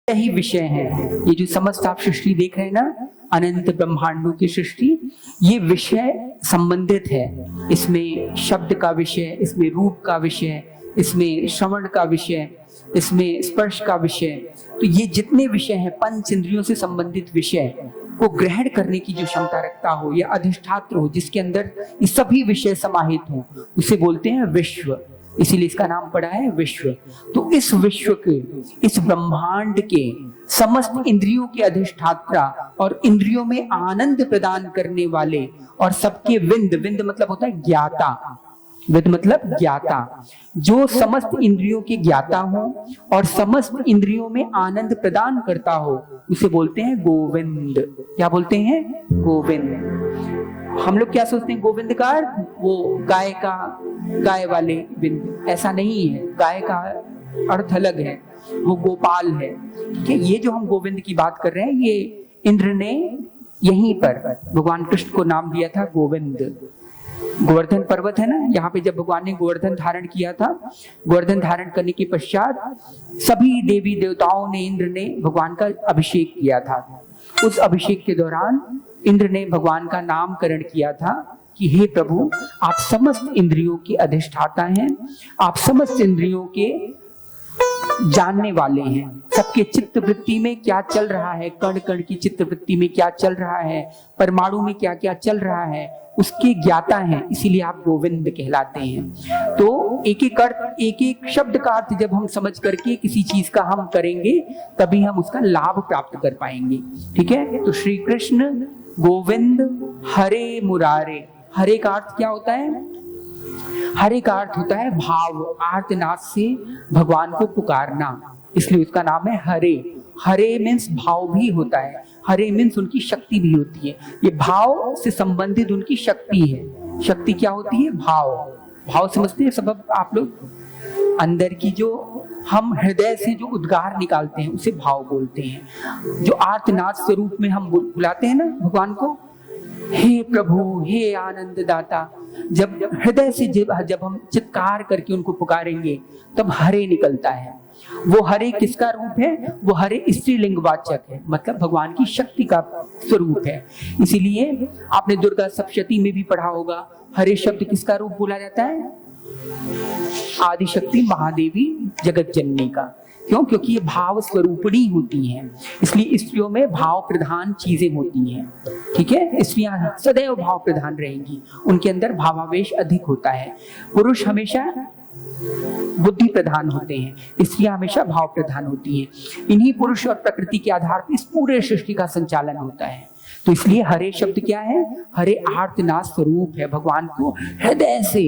यही विषय है। ये जो समस्त आप सृष्टि देख रहे हैं ना, अनंत ब्रह्मांडों की सृष्टि, ये विषय संबंधित है। इसमें शब्द का विषय, इसमें रूप का विषय, इसमें श्रवण का विषय, इसमें स्पर्श का विषय। तो ये जितने विषय हैं, पंच इंद्रियों से संबंधित विषय को ग्रहण करने की जो क्षमता रखता हो या अधिष्ठात्र हो, जिसके अंदर ये सभी विषय समाहित हो, उसे बोलते हैं विश्व। इसीलिए इसका नाम पड़ा है विश्व। तो इस विश्व के, इस ब्रह्मांड के समस्त इंद्रियों के अधिष्ठात्रा और इंद्रियों में आनंद प्रदान करने वाले और सबके विंद, विंद मतलब होता है ज्ञाता, विद मतलब ज्ञाता, जो समस्त इंद्रियों के ज्ञाता हो और समस्त इंद्रियों में आनंद प्रदान करता हो, उसे बोलते हैं गोविंद। क्या बोलते हैं? गोविंद। हम लोग क्या सोचते हैं गोविंद का अर्थ वो गाय का, गाय वाले बिंद, ऐसा नहीं है। गाय का अर्थ अलग है, वो गोपाल है। ठीक है, ये जो हम गोविंद की बात कर रहे हैं, ये इंद्र ने यहीं पर भगवान कृष्ण को नाम दिया था गोविंद। गोवर्धन पर्वत है ना, यहाँ पे जब भगवान ने गोवर्धन धारण किया था, गोवर्धन धारण करने के पश्चात सभी देवी देवताओं ने, इंद्र ने भगवान का अभिषेक किया था। उस अभिषेक के दौरान इंद्र ने भगवान का नामकरण किया था कि हे प्रभु, आप समस्त इंद्रियों के अधिष्ठाता हैं, आप समस्त इंद्रियों के जानने वाले हैं, सबके चित्त वृत्ति में क्या चल रहा है, कण कण की चित्त वृत्ति में क्या चल रहा है, परमाणु में क्या क्या चल रहा है, उसके ज्ञाता हैं। इसीलिए आप गोविंद कहलाते हैं। तो एक एक अर्थ, एक एक शब्द का अर्थ जब हम समझ करके किसी चीज का हम करेंगे, तभी हम उसका लाभ प्राप्त कर पाएंगे। ठीक है, तो श्री कृष्ण गोविंद हरे मुरारे। हरे का अर्थ क्या होता है? हरे का अर्थ होता है भाव, आर्तनाद से भगवान को पुकारना, इसलिए उसका नाम है हरे। हरे मीन्स भाव भी होता है, हरे मीन्स उनकी शक्ति भी होती है। ये भाव से संबंधित उनकी शक्ति है। शक्ति क्या होती है? भाव। भाव समझते हैं सब आप लोग? अंदर की जो हम हृदय से जो उद्गार निकालते हैं उसे भाव बोलते हैं। जो आर्तनाद स्वरूप में हम बुलाते हैं ना भगवान को, हे प्रभु, हे आनंद दाता, जब हृदय से जब हम चित्कार करके उनको पुकारेंगे, तब हरे निकलता है। वो हरे किसका रूप है? वो हरे स्त्रीलिंग वाचक है, मतलब भगवान की शक्ति का स्वरूप है। इसीलिए आपने दुर्गा सप्तशती में भी पढ़ा होगा, हरे शब्द किसका रूप बोला जाता है? आदिशक्ति महादेवी जगत जननी का। क्यों? क्योंकि ये भाव स्वरूपणी होती हैं, इसलिए स्त्रियों में भाव प्रधान चीजें होती हैं। ठीक है, स्त्रियां सदैव भाव प्रधान रहेंगी, उनके अंदर भावावेश अधिक होता है। पुरुष हमेशा बुद्धि प्रधान होते हैं, स्त्रियां हमेशा भाव प्रधान होती हैं। इन्हीं पुरुष और प्रकृति के आधार पर इस पूरे सृष्टि का संचालन होता है। तो इसलिए हरे शब्द क्या है? हरे आर्तनाद स्वरूप है, भगवान को हृदय से,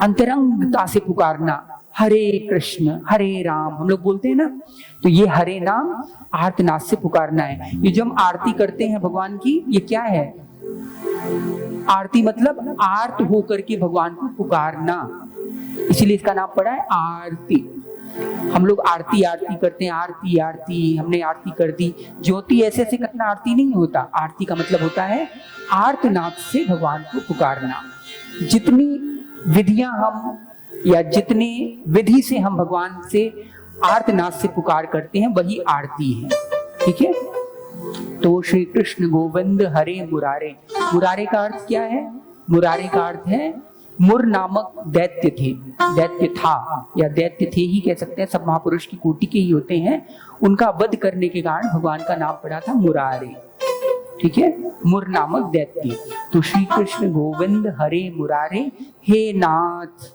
अंतरंगता से पुकारना। हरे कृष्ण हरे राम हम लोग बोलते हैं ना, तो ये हरे नाम आर्तनाद से पुकारना है। ये जो हम आरती करते हैं भगवान की, ये क्या है? आरती मतलब आर्त होकर के भगवान को पुकारना, इसीलिए इसका नाम पड़ा है आरती। हम लोग आरती आरती करते हैं, आरती आरती, हमने आरती कर दी। ज्योति ऐसे ऐसे करना आरती नहीं होता। आरती का मतलब होता है आर्तनाद से भगवान को पुकारना। जितनी विधियां हम, या जितने विधि से हम भगवान से आर्तनाद से पुकार करते हैं, वही आरती है। ठीक है, तो श्री कृष्ण गोविंद हरे मुरारे। मुरारे का अर्थ क्या है? मुरारे का अर्थ है मुर नामक दैत्य थे, दैत्य था, या दैत्य थे ही कह सकते हैं, सब महापुरुष की कोटि के ही होते हैं। उनका वध करने के कारण भगवान का नाम पड़ा था मुरारे। ठीक है, मुर नामक दैत्य। तो श्री कृष्ण गोविंद हरे मुरारे, हे नाथ।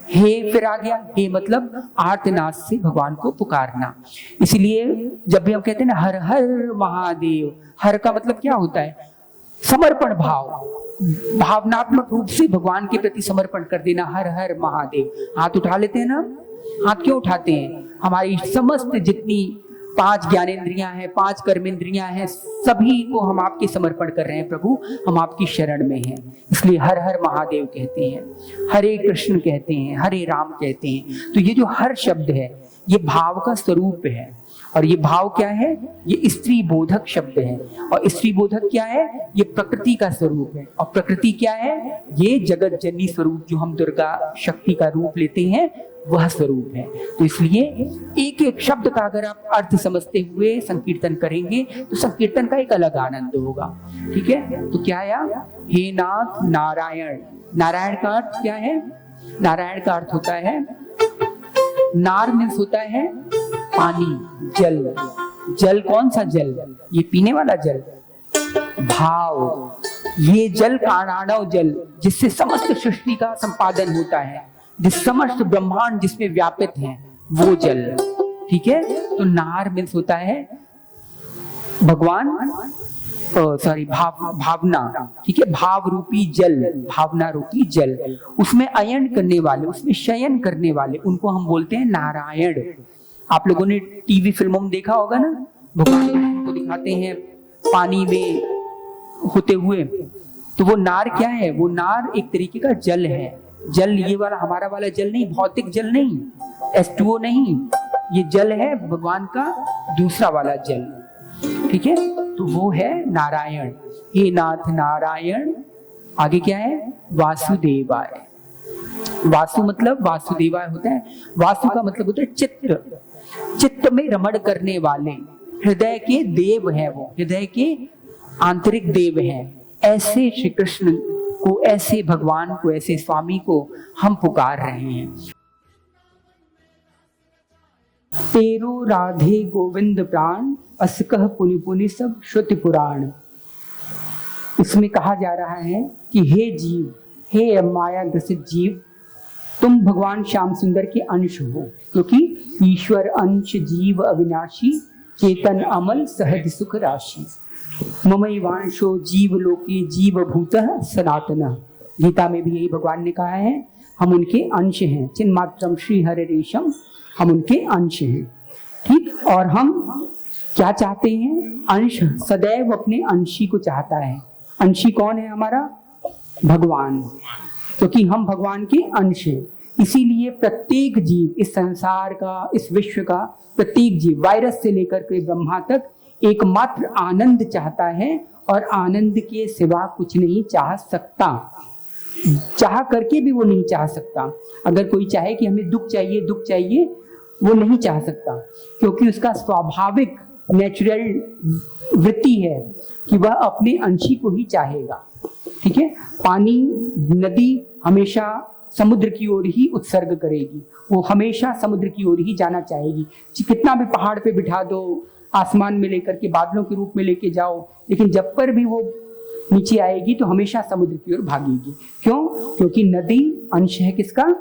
हे फिर आ गया, हे मतलब आर्तनाद से भगवान को पुकारना। इसलिए जब भी हम कहते हैं ना हर हर महादेव, हर का मतलब क्या होता है? समर्पण भाव, भावनात्मक रूप से भगवान के प्रति समर्पण कर देना। हर हर महादेव, हाथ उठा लेते हैं ना। हाथ क्यों उठाते हैं? हमारी समस्त जितनी 5 ज्ञानेंद्रियां हैं, 5 कर्मेंद्रियां हैं, सभी को हम आपके समर्पण कर रहे हैं प्रभु, हम आपकी शरण में हैं। इसलिए हर हर महादेव कहते हैं, हरे कृष्ण कहते हैं, हरे राम कहते हैं। तो ये जो हर शब्द है, ये भाव का स्वरूप है। और ये भाव क्या है? ये स्त्री बोधक शब्द है। और स्त्री बोधक क्या है? ये प्रकृति का स्वरूप है। और प्रकृति क्या है? ये जगत जननी स्वरूप, जो हम दुर्गा शक्ति का रूप लेते हैं, वह स्वरूप है। तो इसलिए एक एक शब्द का अगर आप अर्थ समझते हुए संकीर्तन करेंगे तो संकीर्तन का एक अलग आनंद होगा। ठीक है, तो क्या आया? हे नाथ नारायण। नारायण का अर्थ क्या है? नारायण का अर्थ होता है, नार मीन्स होता है पानी, जल। जल कौन सा जल? ये पीने वाला जल। भाव, ये जल काणाणव जल, जिससे समस्त सृष्टि का संपादन होता है, जिस समस्त ब्रह्मांड जिसमें व्यापित है, वो जल। ठीक है, तो नार मीन्स होता है भगवान, भावना। ठीक है, भाव रूपी जल, भावना रूपी जल। उसमें अयन करने वाले, उसमें शयन करने वाले, उनको हम बोलते हैं नारायण। आप लोगों ने टीवी फिल्मों में देखा होगा ना, भगवान को दिखाते हैं पानी में होते हुए, तो वो नार क्या है? वो नार एक तरीके का जल है। जल ये वाला हमारा वाला जल नहीं, भौतिक जल नहीं, H2O नहीं, ये जल है भगवान का दूसरा वाला जल। ठीक है, तो वो है नारायण। हे नाथ नारायण। आगे क्या है? वासुदेवाय। वासु मतलब वासुदेवाय होता है। वासु का मतलब होता है चित्त, चित्त में रमण करने वाले, हृदय के देव है, वो हृदय के आंतरिक देव हैं। ऐसे श्री कृष्ण को, ऐसे भगवान को, ऐसे स्वामी को हम पुकार रहे हैं। तेरो राधे गोविंद प्राण, असकह पुनि पुनि सब श्रुति पुराण। इसमें कहा जा रहा है कि हे जीव, हे माया ग्रसित जीव, तुम भगवान श्याम सुंदर के अंश हो, क्योंकि ईश्वर अंश जीव अविनाशी, चेतन अमल सहज सुख राशि। ममैवांशो जीव लोके जीव भूतः सनातनः। गीता में भी यही भगवान ने कहा है, हम उनके अंश हैं। चिन्मात्रम श्री हरे रेशम, हम उनके अंश हैं। ठीक, और हम क्या चाहते हैं? अंश सदैव अपने अंशी को चाहता है। अंशी कौन है हमारा? भगवान, क्योंकि हम भगवान के अंश हैं। इसीलिए प्रत्येक जीव, इस संसार का, इस विश्व का प्रत्येक जीव, वायरस से लेकर के ब्रह्मा तक, एकमात्र आनंद चाहता है, और आनंद के सिवा कुछ नहीं चाह सकता। चाह करके भी वो नहीं चाह सकता। अगर कोई चाहे कि हमें दुख चाहिए, दुख चाहिए, वो नहीं चाह सकता, क्योंकि उसका स्वाभाविक नेचुरल वृत्ति है कि वह अपने अंशी को ही चाहेगा। ठीक है, पानी, नदी हमेशा समुद्र की ओर ही उत्सर्ग करेगी, वो हमेशा समुद्र की ओर ही जाना चाहेगी। कितना भी पहाड़ पे बिठा दो, आसमान में लेकर के, बादलों के रूप में लेके जाओ, लेकिन जब पर भी वो नीचे आएगी तो हमेशा समुद्र की ओर भागेगी। क्यों? क्योंकि नदी अंश है किसका?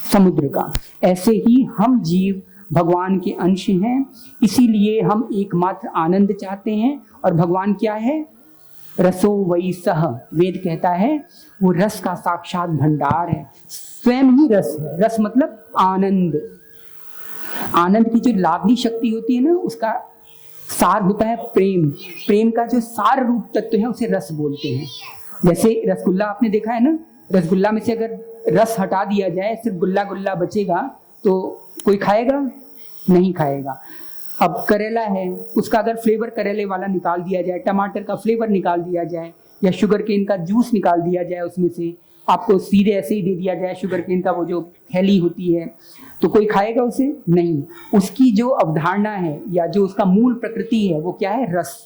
समुद्र का। ऐसे ही हम जीव भगवान के अंश हैं, इसीलिए हम एकमात्र आनंद चाहते हैं। और भगवान क्या है? रसो वही सह, वेद कहता है वो रस का साक्षात भंडार है, स्वयं ही रस है। रस मतलब आनंद। आनंद की जो लाभली शक्ति होती है ना, उसका सार होता है प्रेम। प्रेम का जो सार रूप तत्व है उसे रस बोलते हैं। जैसे रसगुल्ला आपने देखा है ना, रसगुल्ला में से अगर रस हटा दिया जाए, सिर्फ गुल्ला गुल्ला बचेगा, तो कोई खाएगा? नहीं खाएगा। अब करेला है, उसका अगर फ्लेवर करेले वाला निकाल दिया जाए, टमाटर का फ्लेवर निकाल दिया जाए, या शुगर केन का जूस निकाल दिया जाए, उसमें से आपको सीधे ऐसे ही दे दिया जाए शुगर केन का वो जो थैली होती है, तो कोई खाएगा उसे? नहीं। उसकी जो अवधारणा है या जो उसका मूल प्रकृति है वो क्या है? रस।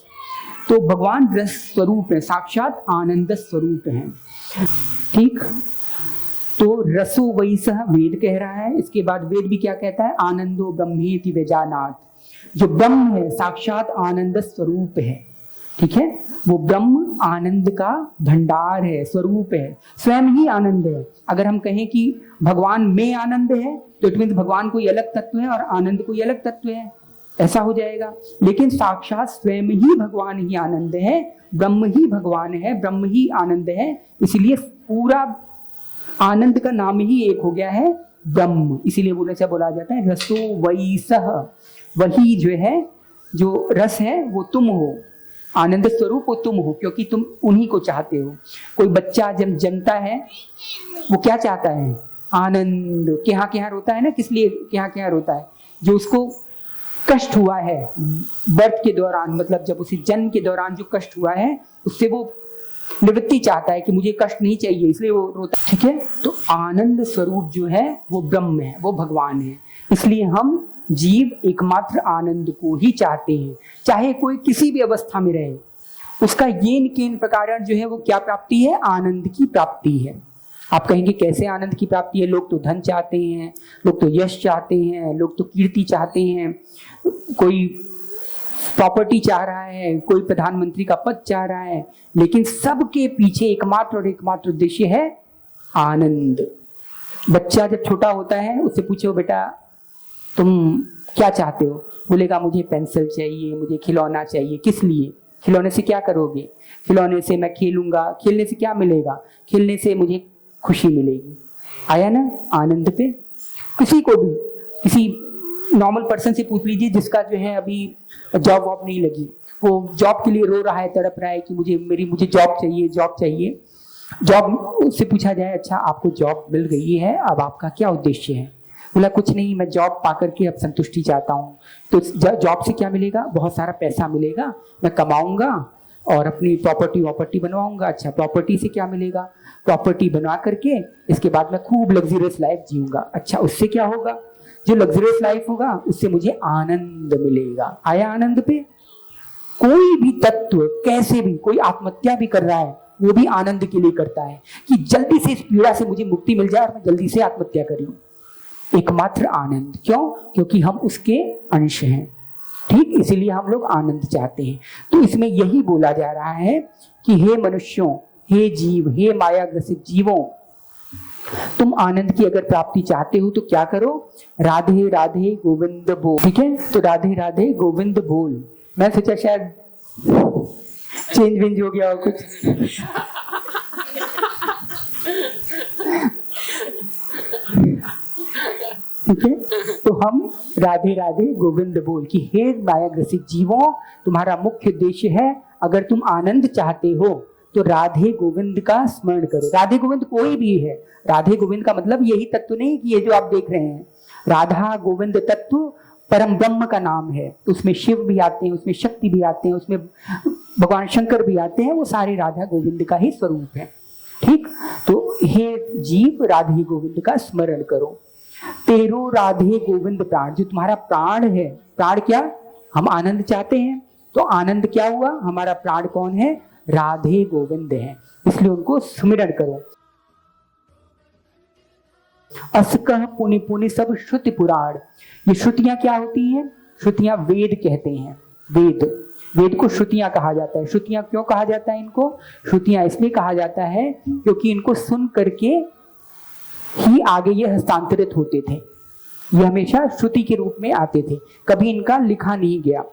तो भगवान रस स्वरूप है, साक्षात आनंद स्वरूप है। ठीक, तो रसो वैसह वेद कह रहा है। इसके बाद वेद भी क्या कहता है? आनंदो ब्रह्मेति वेजानात। जो ब्रह्म है साक्षात आनंद स्वरूप है। ठीक है, वो ब्रह्म आनंद का भंडार है, स्वरूप है, स्वयं ही आनंद है। अगर हम कहें कि भगवान में आनंद है तो इट मीन्स भगवान कोई अलग तत्व है और आनंद कोई अलग तत्व है, ऐसा हो जाएगा। लेकिन साक्षात स्वयं ही भगवान ही आनंद है, ब्रह्म ही भगवान है, ब्रह्म ही आनंद है। इसलिए पूरा आनंद का नाम ही एक हो गया है ब्रह्म। इसीलिए बोलने से बोला जाता है रसो वैसह। वही जो है, जो रस है वो तुम हो, आनंद स्वरूप वो तुम हो, क्योंकि तुम उन्हीं को चाहते हो। कोई बच्चा जब जन्मता है वो क्या चाहता है? आनंद। क्या रोता है ना, किस लिए क्या रोता है? जो उसको कष्ट हुआ है बर्थ के दौरान, मतलब जब उसे जन्म के दौरान जो कष्ट हुआ है उससे वो निवृत्ति चाहता है कि मुझे कष्ट नहीं चाहिए, इसलिए वो रोता है। ठीक है, तो आनंद स्वरूप जो है वो ब्रह्म है, वो भगवान है। इसलिए हम जीव एकमात्र आनंद को ही चाहते हैं, चाहे कोई किसी भी अवस्था में रहे। उसका येन केन प्रकार जो है वो क्या प्राप्ति है? आनंद की प्राप्ति है। आप कहेंगे कैसे आनंद की प्राप्ति है? लोग तो धन चाहते हैं, लोग तो यश चाहते हैं, लोग तो कीर्ति चाहते हैं, कोई प्रॉपर्टी चाह रहा है, कोई प्रधानमंत्री का पद चाह रहा है, लेकिन सबके पीछे एकमात्र और एकमात्र उद्देश्य है आनंद। बच्चा जब छोटा होता है उससे पूछो बेटा तुम क्या चाहते हो? बोलेगा मुझे पेंसिल चाहिए, मुझे खिलौना चाहिए। किस लिए? खिलौने से क्या करोगे? खिलौने से मैं खेलूंगा। खेलने से क्या मिलेगा? खेलने से मुझे खुशी मिलेगी। आया ना आनंद पे? किसी को भी, किसी नॉर्मल पर्सन से पूछ लीजिए जिसका जो है अभी जॉब वॉब नहीं लगी, वो जॉब के लिए रो रहा है, तड़प रहा है कि मुझे जॉब चाहिए, जॉब चाहिए। जॉब उससे पूछा जाए अच्छा आपको जॉब मिल गई है, अब आपका क्या उद्देश्य है? बोला कुछ नहीं, मैं जॉब पा करके अब संतुष्टि चाहता हूँ। तो जॉब से क्या मिलेगा? बहुत सारा पैसा मिलेगा, मैं कमाऊंगा और अपनी प्रॉपर्टी बनवाऊंगा। अच्छा प्रॉपर्टी से क्या मिलेगा? प्रॉपर्टी बनवा करके इसके बाद मैं खूब लग्जरियस लाइफ जीऊंगा। अच्छा उससे क्या होगा? जो लग्जरियस लाइफ होगा उससे मुझे आनंद मिलेगा। आया आनंद पे? कोई भी तत्व कैसे भी, कोई आत्महत्या भी कर रहा है वो भी आनंद के लिए करता है कि जल्दी से इस पीड़ा से मुझे मुक्ति मिल जाए और मैं जल्दी से आत्महत्या कर लूं। एकमात्र आनंद। क्यों? क्योंकि हम उसके अंश हैं। ठीक, इसीलिए हम लोग आनंद चाहते हैं। तो इसमें यही बोला जा रहा है कि हे मनुष्यों, हे जीव, हे माया ग्रसित जीवों, तुम आनंद की अगर प्राप्ति चाहते हो तो क्या करो? राधे राधे गोविंद बोल। ठीक है, तो राधे राधे गोविंद बोल। मैं सोचा शायद चेंज वेंज हो गया हो कुछ। ठीक है, तो हम राधे राधे गोविंद बोल कि हे माया ग्रसित जीवों, तुम्हारा मुख्य उद्देश्य है अगर तुम आनंद चाहते हो तो राधे गोविंद का स्मरण करो। राधे गोविंद कोई भी है, राधे गोविंद का मतलब यही तत्व नहीं कि ये जो आप देख रहे हैं। राधा गोविंद तत्व परम ब्रह्म का नाम है। उसमें शिव भी आते हैं, उसमें शक्ति भी आते हैं, उसमें भगवान शंकर भी आते हैं, वो सारे राधा गोविंद का ही स्वरूप है। ठीक, तो हे जीव राधे गोविंद का स्मरण करो। तेरो राधे गोविंद प्राण, जो तुम्हारा प्राण है। प्राण क्या? हम आनंद चाहते हैं, तो आनंद क्या हुआ? हमारा प्राण कौन है? राधे गोविंद है, इसलिए उनको स्मरण करो। असकह पुनि पुनि सब श्रुति पुराण। ये श्रुतियां क्या होती हैं? श्रुतियां वेद कहते हैं। वेद को श्रुतियां कहा जाता है। श्रुतियां क्यों कहा जाता है इनको? श्रुतियां इसलिए कहा जाता है क्योंकि इनको सुन करके ही आगे ये हस्तांतरित होते थे। ये हमेशा श्रुति के रूप में आते थे, कभी इनका लिखा नहीं गया।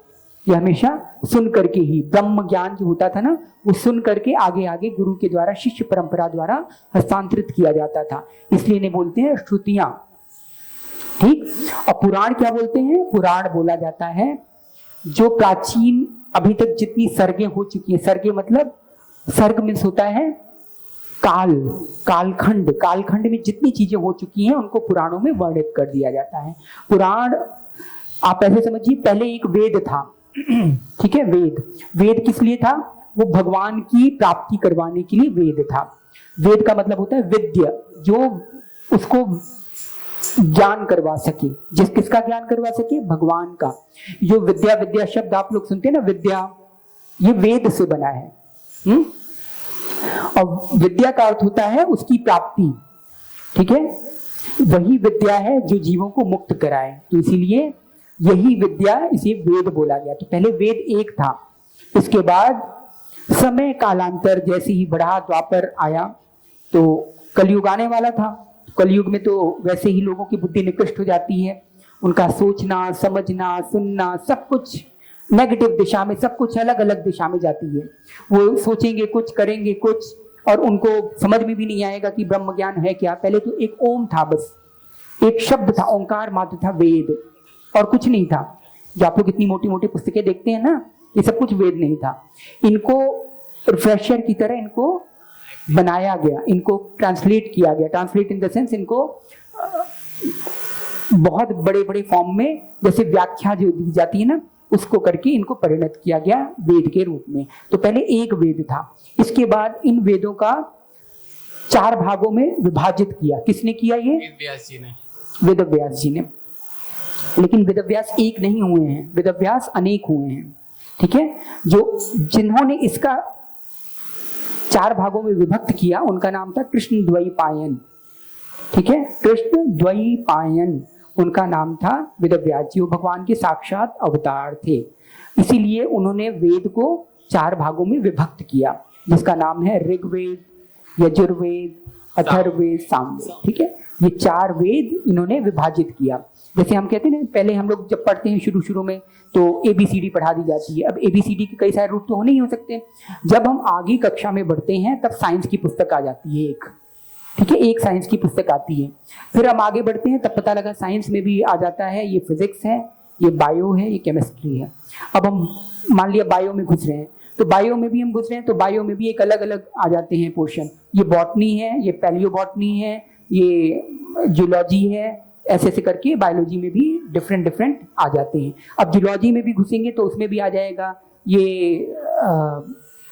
ये हमेशा सुन करके ही, ब्रह्म ज्ञान जो होता था ना, वो सुन करके आगे आगे गुरु के द्वारा, शिष्य परंपरा द्वारा हस्तांतरित किया जाता था। इसलिए इन्हें बोलते हैं श्रुतियां। ठीक, और पुराण क्या बोलते हैं? पुराण बोला जाता है जो प्राचीन अभी तक जितनी सर्गें हो चुकी है। सर्गे मतलब, सर्ग मीन्स होता है कालखंड में जितनी चीजें हो चुकी हैं उनको पुराणों में वर्णित कर दिया जाता है। पुराण आप ऐसे समझिए, पहले एक वेद था। ठीक है, वेद किस लिए था? वो भगवान की प्राप्ति करवाने के लिए वेद था। वेद का मतलब होता है विद्या, जो उसको ज्ञान करवा सके। किसका ज्ञान करवा सके? भगवान का। जो विद्या शब्द आप लोग सुनते हैं ना, विद्या, ये वेद से बना है। और विद्या का अर्थ होता है उसकी प्राप्ति। ठीक है, वही विद्या है जो जीवों को मुक्त कराए, तो इसीलिए यही विद्या, इसे वेद बोला गया। तो पहले वेद एक था, इसके बाद समय कालांतर जैसे ही बढ़ा, द्वापर आया तो कलयुग आने वाला था। कलयुग में तो वैसे ही लोगों की बुद्धि निकृष्ट हो जाती है, उनका सोचना, समझना, सुनना सब कुछ नेगेटिव दिशा में, सब कुछ अलग अलग दिशा में जाती है। वो सोचेंगे कुछ, करेंगे कुछ, और उनको समझ में भी नहीं आएगा कि ब्रह्म ज्ञान है क्या। पहले तो एक ओम था, बस एक शब्द था, ओंकार मात्र था, वेद, और कुछ नहीं था। जो आप लोग इतनी मोटी मोटी पुस्तकें देखते हैं ना, ये सब कुछ वेद नहीं था। इनको रिफ्रेशर की तरह इनको बनाया गया, इनको ट्रांसलेट किया गया। ट्रांसलेट इन द सेंस इनको बहुत बड़े बड़े फॉर्म में, जैसे व्याख्या जो दी जाती है ना, उसको करके इनको परिणत किया गया वेद के रूप में। तो पहले एक वेद था, इसके बाद इन वेदों का 4 भागों में विभाजित किया। किसने किया? ये व्यास जी ने। वेदव्यास जी ने। लेकिन वेदव्यास एक नहीं हुए हैं, वेदव्यास अनेक हुए हैं। ठीक है, जो जिन्होंने इसका 4 भागों में विभक्त किया उनका नाम था कृष्ण द्वैपायन। ठीक है, कृष्ण द्वैपायन उनका नाम था। वेदव्यास जी वो भगवान के साक्षात अवतार थे, इसीलिए उन्होंने वेद को 4 भागों में विभक्त किया, जिसका नाम है ऋग्वेद, यजुर्वेद, अथर्ववेद, सामवेद। ठीक है, ये 4 वेद इन्होंने विभाजित किया। जैसे हम कहते हैं ना, पहले हम लोग जब पढ़ते हैं शुरू में तो ABCD पढ़ा दी जाती है। अब ABCD के कई सारे रूप तो नहीं हो सकते। जब हम आगे कक्षा में बढ़ते हैं तब साइंस की पुस्तक आ जाती है एक। ठीक है, एक साइंस की पुस्तक आती है। फिर हम आगे बढ़ते हैं तब पता लगा साइंस में भी आ जाता है, ये फिजिक्स है, ये बायो है, ये केमिस्ट्री है। अब हम मान लिया बायो में घुस रहे हैं, तो बायो में भी हम घुस रहे हैं तो बायो में भी एक अलग अलग आ जाते हैं पोर्शन। ये बॉटनी है, ये पैलियो बॉटनी है, ये जूलॉजी है, ऐसे ऐसे करके बायोलॉजी में भी डिफरेंट आ जाते हैं। अब जूलॉजी में भी घुसेंगे तो उसमें भी आ जाएगा ये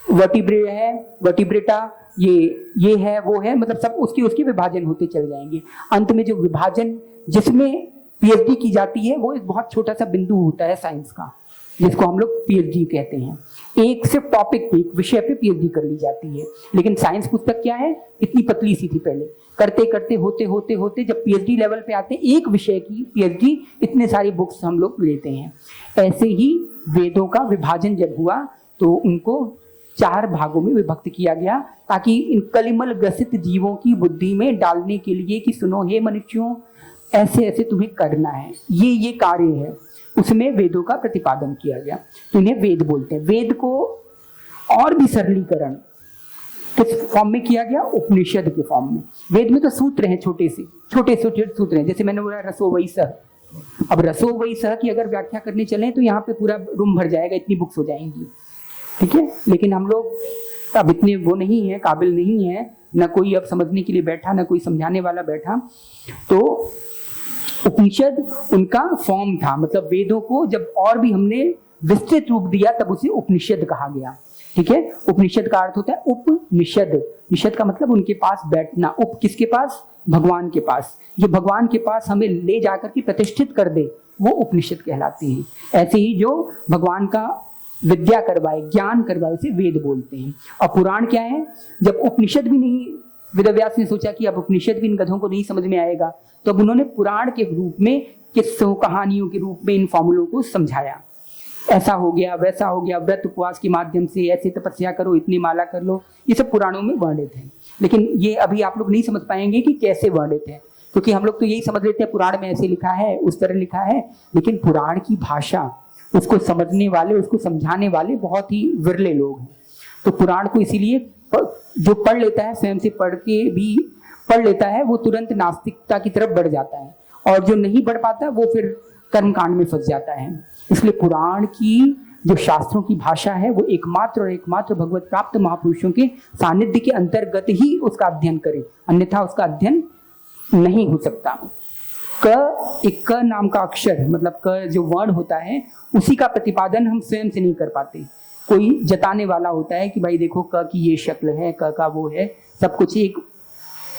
वर्टिब्रे है, वर्टिब्रेटा, ये है, वो है, मतलब सब उसके विभाजन होते चल जाएंगे। अंत में जो विभाजन जिसमें PhD की जाती है वो एक बहुत छोटा सा बिंदु होता है साइंस का, जिसको हम लोग PhD कहते हैं। एक सिर्फ टॉपिक पे, एक विषय पे PhD कर ली जाती है। लेकिन साइंस पुस्तक क्या है, इतनी पतली सी थी पहले, करते करते होते जब PhD लेवल पे आते हैं एक विषय की PhD, इतने सारी बुक्स हम लोग लेते हैं। ऐसे ही वेदों का विभाजन जब हुआ तो उनको 4 भागों में विभक्त किया गया, ताकि इन कलिमल ग्रसित जीवों की बुद्धि में डालने के लिए कि सुनो हे मनुष्यों, ऐसे ऐसे तुम्हें करना है, ये कार्य है, उसमें वेदों का प्रतिपादन किया गया। तो इन्हें वेद बोलते हैं। वेद को और भी सरलीकरण किस फॉर्म में किया गया? उपनिषद के फॉर्म में। वेद में तो सूत्र हैं, छोटे सूत्र हैं, जैसे मैंने बोला रसोवैसह। अब रसोवैसह की अगर व्याख्या करने चले तो यहाँ पे पूरा रूम भर जाएगा, इतनी बुक्स हो जाएंगी। ठीक है, लेकिन हम लोग अब इतने वो नहीं है, काबिल नहीं है, ना कोई अब समझने के लिए बैठा, ना कोई समझाने वाला बैठा। तो उपनिषद उनका फॉर्म था, मतलब वेदों को जब और भी हमने विस्तृत रूप दिया तब उसे उपनिषद कहा गया। ठीक है, उपनिषद का अर्थ होता है उपनिषद। निषद का मतलब उनके पास बैठना। उप किसके पास? भगवान के पास। जो भगवान के पास हमें ले जाकर के प्रतिष्ठित कर दे वो उपनिषद कहलाती है। ऐसे ही जो भगवान का विद्या करवाए, ज्ञान करवाए, उसे वेद बोलते हैं। और पुराण क्या है? जब उपनिषद भी नहीं, वेदव्यास ने सोचा कि अब उपनिषद भी इन गधों को नहीं समझ में आएगा, तो अब उन्होंने पुराण के रूप में, किस्सों कहानियों के रूप में इन फॉर्मूलों को समझाया। ऐसा हो गया, वैसा हो गया, व्रत उपवास के माध्यम से ऐसे तपस्या करो, इतनी माला कर लो, ये सब पुराणों में वर्णित है। लेकिन ये अभी आप लोग नहीं समझ पाएंगे कि कैसे वर्णित है, क्योंकि हम लोग तो यही समझ लेते हैं पुराण में ऐसे लिखा है, उस तरह लिखा है। लेकिन पुराण की भाषा, उसको समझने वाले, उसको समझाने वाले बहुत ही विरले लोग हैं। तो पुराण को इसीलिए जो पढ़ लेता है, स्वयं से पढ़ के भी पढ़ लेता है, वो तुरंत नास्तिकता की तरफ बढ़ जाता है, और जो नहीं बढ़ पाता वो फिर कर्मकांड में फंस जाता है। इसलिए पुराण की जो शास्त्रों की भाषा है वो एकमात्र और एकमात्र भगवत प्राप्त महापुरुषों के सानिध्य के अंतर्गत ही उसका अध्ययन करे, अन्यथा उसका अध्ययन नहीं हो सकता। एक क नाम का अक्षर, मतलब क जो वर्ण होता है, उसी का प्रतिपादन हम स्वयं से नहीं कर पाते। कोई जताने वाला होता है कि भाई देखो क की ये शक्ल है, क का वो है, सब कुछ एक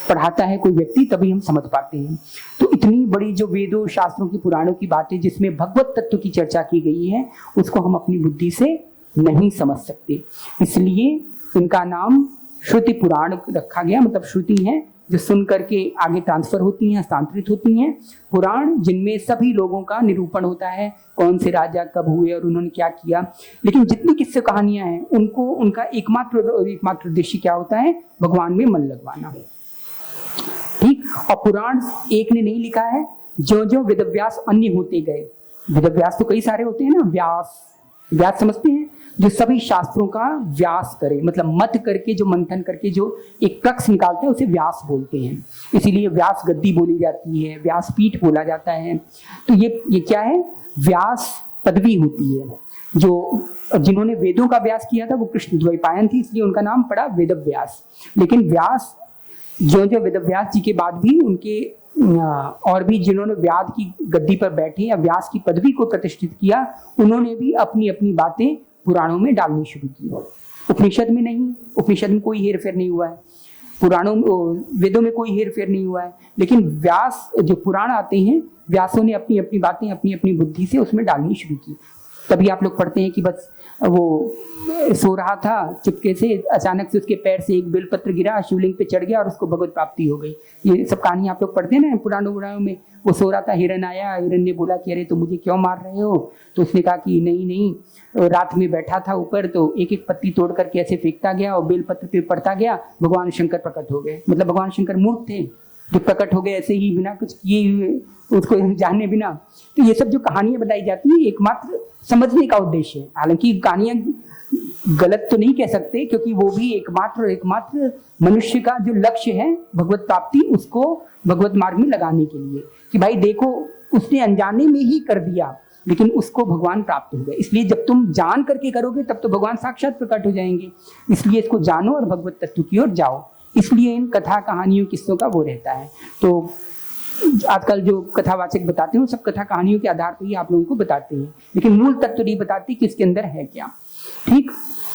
पढ़ाता है कोई व्यक्ति, तभी हम समझ पाते हैं। तो इतनी बड़ी जो वेदों शास्त्रों की पुराणों की बातें जिसमें भगवत तत्व की चर्चा की गई है, उसको हम अपनी बुद्धि से नहीं समझ सकते। इसलिए इनका नाम श्रुति पुराण रखा गया। मतलब श्रुति है जो सुन करके आगे ट्रांसफर होती हैं, हस्तांतरित होती हैं। पुराण जिनमें सभी लोगों का निरूपण होता है, कौन से राजा कब हुए और उन्होंने क्या किया। लेकिन जितनी किस्से कहानियां हैं उनको, उनका एकमात्र उद्देश्य क्या होता है? भगवान में मन लगवाना। ठीक। और पुराण एक ने नहीं लिखा है, जो जो वेदव्यास अन्य होते गए। वेदव्यास तो कई सारे होते हैं ना, व्यास समझते हैं, जो सभी शास्त्रों का व्यास करे, मतलब मत करके, जो मंथन करके जो एक क्रक्स निकालते हैं उसे व्यास बोलते हैं। इसीलिए व्यास गद्दी बोली जाती है, व्यासपीठ बोला जाता है। तो ये क्या है? व्यास पदवी होती है। जो जिन्होंने वेदों का व्यास किया था वो कृष्ण द्वैपायन थी, इसलिए उनका नाम पड़ा वेदव्यास। लेकिन व्यास जो वेदव्यास जी के बाद भी और भी जिन्होंने व्यास की गद्दी पर बैठे या व्यास की पदवी को प्रतिष्ठित किया, उन्होंने भी अपनी अपनी बातें पुराणों में डालनी शुरू की। उपनिषद में नहीं, उपनिषद में कोई हेर फेर नहीं हुआ है, पुराणों वेदों में कोई हेर फेर नहीं हुआ है, लेकिन व्यास जो पुराण आते हैं, व्यासों ने अपनी अपनी बातें अपनी अपनी बुद्धि से उसमें डालनी शुरू की। तभी आप लोग पढ़ते हैं कि बस वो सो रहा था, चुपके से अचानक से उसके पैर से एक बेलपत्र गिरा, शिवलिंग पे चढ़ गया और उसको भगवत प्राप्ति हो गई। ये सब कहानी आप लोग पढ़ते हैं ना पुराणों में। वो सो रहा था, हिरन आया, हिरन ने बोला कि अरे तो मुझे क्यों मार रहे हो? तो उसने कहा कि नहीं नहीं, रात में बैठा था ऊपर, तो एक एक पत्ती तोड़ करके ऐसे फेंकता गया और बेलपत्र पे पड़ता गया, भगवान शंकर प्रकट हो गए। मतलब भगवान शंकर मूर्ख थे जो प्रकट हो गए ऐसे ही, बिना कुछ किए, उसको जाने बिना। तो ये सब जो कहानियां बताई जाती है एकमात्र समझने का उद्देश्य है। हालांकि कहानियां गलत तो नहीं कह सकते, क्योंकि वो भी एकमात्र मनुष्य का जो लक्ष्य है भगवत प्राप्ति, उसको भगवत मार्ग में लगाने के लिए, कि भाई देखो उसने अनजाने में ही कर दिया, लेकिन उसको भगवान प्राप्त हो गए। इसलिए जब तुम जान करके करोगे तब तो भगवान साक्षात प्रकट हो जाएंगे। इसलिए इसको जानो और भगवत तत्व की ओर जाओ। इसलिए इन कथा कहानियों किस्सों का वो रहता है। तो आजकल जो कथावाचक बताते हैं वो सब कथा कहानियों के आधार पर ही आप लोगों को बताते हैं, लेकिन मूल तत्व नहीं बताते कि इसके अंदर है क्या। ठीक।